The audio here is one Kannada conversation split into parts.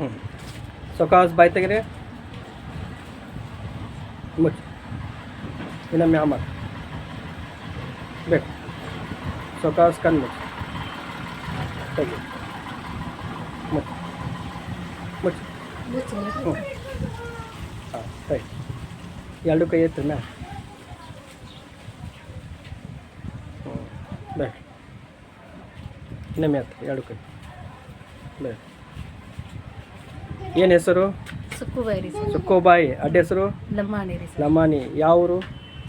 ಹ್ಞೂ ಸೊಕಾಸ್ ಬಾಯ್ ತೆಗೀರಿ ಮುಚ್ಚಿ ಇನ್ನೊಮ್ಮೆ ಆಮೇಲೆ ಬೇಕು ಸೊಕಾಸ್ ಕಣ್ಣು ಮುಚ್ಚಿ ತೆಗಿ ಮುಚ್ಚಿ ಮುಚ್ಚಿ ಹ್ಞೂ ಹಾಂ ಸರಿ ಎರಡು ಕೈ ಎತ್ತಿ ಮ್ಯಾಮ್ ಹ್ಞೂ ಬೇಕು ಇನ್ನೊಮ್ಮೆ ಎತ್ತಿ ಎರಡು ಕೈ ಬೇಕು ಏನು ಹೆಸರು ಸುಕ್ಕುಬಾಯಿ ರೀ ಸರ್. ಸುಕ್ಕೋಬಾಯಿ ಅಡ್ಡ ಹೆಸರು ಲಮ್ಮಾಣಿ ರೀ ಸರ್. ಲಮಾನಿ ಯಾವೂರು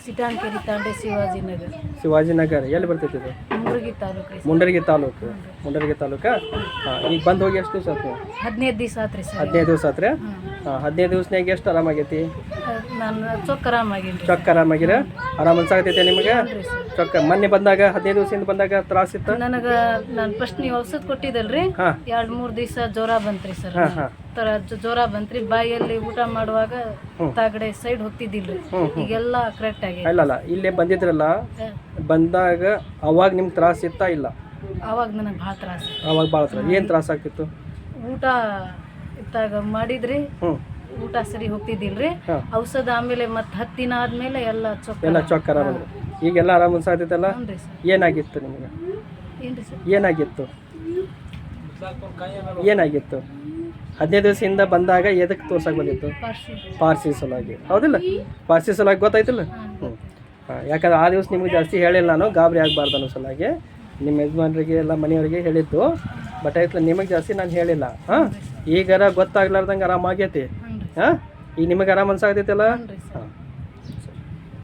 ಸಿಟಾನ್ಕೆರೆ ತಾಂಡೆ ಶಿವಾಜಿನಗರ್ ಶಿವಾಜಿನಗರ ಎಲ್ಲಿ ಬರ್ತೈತಿ ಇದು ಮುರುಗಿ ತಾಲೂಕು ರೀ ಸರ್. ಮುಂಡರಗಿ ತಾಲೂಕು ಹಾಂ ಈಗ ಬಂದು ಹೋಗಿ ಎಷ್ಟು ದಿವಸ ಆಯ್ತು 15 ದಿವಸ ಆತ್ರಿ ಸರ್. 15 ದಿವಸ ಆತ್ರಿ ಹಾಂ 15 ದಿವಸನಾಗ ಎಷ್ಟು ಆರಾಮಾಗೈತಿ ನಾನು ಚೊಕ್ಕ ಆರಾಮಾಗೀನಿ ರೀ ಚೊಕ್ಕ ಆರಾಮಾಗಿರ ಆರಾಮ ಅನ್ಸಾಗತೈತೆ ನಿಮಗೆ ರೀ ಸರ್. ಚೊಕ್ಕ ಮೊನ್ನೆ ಬಂದಾಗ 15 ದಿವಸದಿಂದ ಬಂದಾಗ ತ್ರಾಸಿತ್ತು ನನಗೆ ನಾನು ಫಸ್ಟ್ ನೀವು ಔಷಧ ಕೊಟ್ಟಿದ್ದಲ್ರಿ ಹಾಂ 2-3 ದಿವಸ ಜ್ವರ ಬಂತ್ರಿ ಸರ್. ಹಾಂ ಹಾಂ ಜ್ವರ ಬಂತ್ರಿ ಬಾಯಲ್ಲಿ ಊಟ ಮಾಡುವಾಗ ತಾಗಡೆ ಸೈಡ್ ಹೋಗ್ತಿದ್ದಿಲ್ರಿ. ಈಗೆಲ್ಲ ಕರೆಕ್ಟ್ ಆಗಿ ಅಲ್ಲಲ್ಲ ಇಲ್ಲೇ ಬಂದಿದ್ರಲ್ಲ ಬಂದಾಗ ಅವಾಗ ನಿಮ್ಗೆ ತ್ರಾಸ ಇತ್ತಾ ಇಲ್ಲ ಅವಾಗ ನನಗೆ ಭಾಳ ತ್ರಾಸ ಅವಾಗ ಭಾಳ ತ್ರಾಸ ಏನು ತ್ರಾಸ ಆಗ್ತಿತ್ತು ಊಟ ಇತ್ತಾಗ ಮಾಡಿದ್ರಿ ಹ್ಞೂ ಊಟ ಸರಿ ಹೋಗ್ತಿದ್ದಿಲ್ರಿ. ಹಾಂ ಔಷಧ ಆಮೇಲೆ ಮತ್ತೆ 10 ದಿನ ಆದ್ಮೇಲೆ ಎಲ್ಲ ಚೊಕ್ಕ ಎಲ್ಲ ಚೊಕ್ಕ ಆರಾಮ ಈಗೆಲ್ಲ ಆರಾಮ ಅನ್ಸಾಗ್ತೈತಲ್ಲ ಹ್ಞೂ ಸರ್. ಏನಾಗಿತ್ತು ನಿಮಗೆ ಏನ್ರಿ ಸರ್? ಏನಾಗಿತ್ತು 15 ದಿವಸದಿಂದ ಬಂದಾಗ ಎದಕ್ಕೆ ತೋರ್ಸಕ್ಕೆ ಬಂದಿತ್ತು ಪಾರ್ಸಿ ಸಲುವಾಗಿ ಹೌದಿಲ್ಲ ಪಾರ್ಸಿ ಸಲುವಾಗಿ ಗೊತ್ತಾಯ್ತಿಲ್ಲ ಹ್ಞೂ ಹಾಂ ಯಾಕಂದ್ರೆ ಆ ದಿವಸ ನಿಮಗೆ ಜಾಸ್ತಿ ಹೇಳಿಲ್ಲ ನಾನು ಗಾಬರಿ ಆಗಬಾರ್ದು ಅನ್ನೋ ಸಲುವಾಗಿ ನಿಮ್ಮ ಯಜಮಾನರಿಗೆ ಎಲ್ಲ ಮನೆಯವರಿಗೆ ಹೇಳಿದ್ದು ಬಟ್ ಆಯ್ತಲ್ಲ ನಿಮಗೆ ಜಾಸ್ತಿ ನಾನು ಹೇಳಿಲ್ಲ ಹಾಂ ಈಗಾರ ಗೊತ್ತಾಗ್ಲಾರ್ದಂಗೆ ಆರಾಮಾಗೈತಿ ಹಾಂ ಈಗ ನಿಮಗೆ ಆರಾಮ ಅನ್ಸಾಗತೈತಲ್ಲ ಹಾಂ